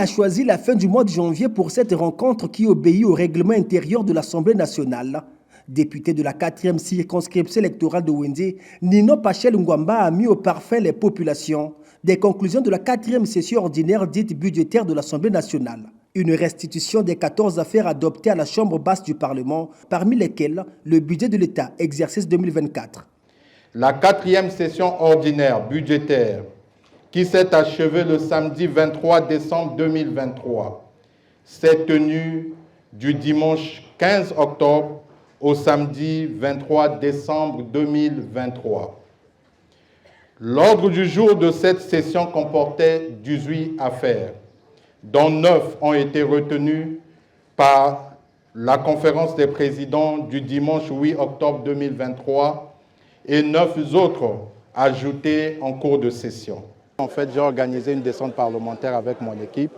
a choisi la fin du mois de janvier pour cette rencontre qui obéit au règlement intérieur de l'Assemblée nationale. Député de la 4e circonscription électorale de Wende, Nino Pachel Ngwamba a mis au parfum les populations des conclusions de la 4e session ordinaire dite budgétaire de l'Assemblée nationale. Une restitution des 14 affaires adoptées à la Chambre basse du Parlement, parmi lesquelles le budget de l'État, exercice 2024. La 4e session ordinaire budgétaire qui s'est achevée le samedi 23 décembre 2023 s'est tenue du dimanche 15 octobre au samedi 23 décembre 2023. L'ordre du jour de cette session comportait 18 affaires, dont 9 ont été retenues par la conférence des présidents du dimanche 8 octobre 2023 et 9 autres ajoutées en cours de session. En fait, j'ai organisé une descente parlementaire avec mon équipe.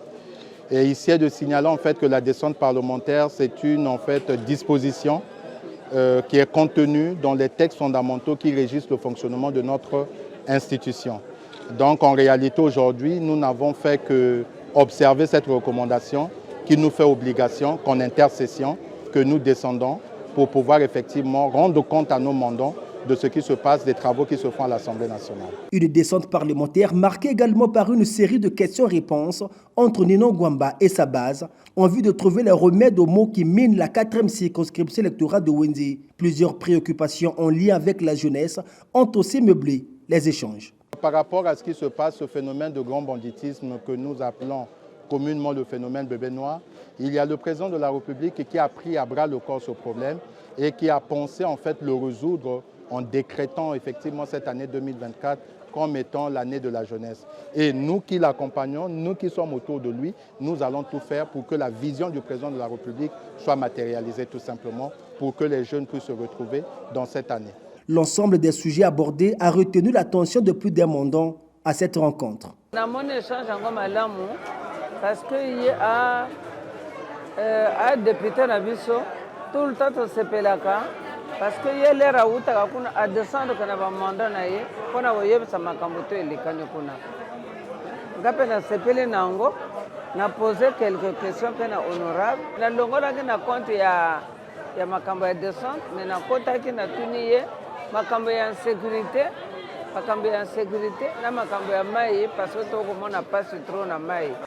Et ici est de signaler en fait que la descente parlementaire, c'est une disposition qui est contenue dans les textes fondamentaux qui régissent le fonctionnement de notre institution. Donc en réalité aujourd'hui, nous n'avons fait qu'observer cette recommandation qui nous fait obligation qu'en intersession, que nous descendons pour pouvoir effectivement rendre compte à nos mandants de ce qui se passe, des travaux qui se font à l'Assemblée nationale. Une descente parlementaire marquée également par une série de questions-réponses entre Nino Ngwamba et sa base en vue de trouver les remèdes aux maux qui minent la 4e circonscription électorale de Wende. Plusieurs préoccupations en lien avec la jeunesse ont aussi meublé les échanges. Par rapport à ce qui se passe, ce phénomène de grand banditisme que nous appelons communément le phénomène bébé noir, il y a le président de la République qui a pris à bras le corps ce problème et qui a pensé en fait le résoudre en décrétant effectivement cette année 2024 comme étant l'année de la jeunesse. Et nous qui l'accompagnons, nous qui sommes autour de lui, nous allons tout faire pour que la vision du président de la République soit matérialisée tout simplement, pour que les jeunes puissent se retrouver dans cette année. L'ensemble des sujets abordés a retenu l'attention de plus d'un mandant à cette rencontre. Parce qu'il y a un député Nabiso, tout le temps se pelaka. Parce que y a l'air à descendre quand on a mandat naïe, qu'on a voyé ça m'a camboté les canyouna. Gapena sepele nango, n'a posé quelques questions qu'on a honorables. La longola qui n'a compte ya ma cambo de descente, mais n'a compte qui n'a tunié, ma cambo en sécurité.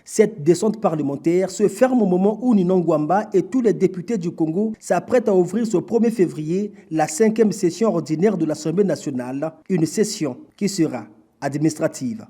Cette descente parlementaire se ferme au moment où Nino Ngwamba et tous les députés du Congo s'apprêtent à ouvrir ce 1er février la 5e session ordinaire de l'Assemblée nationale, une session qui sera administrative.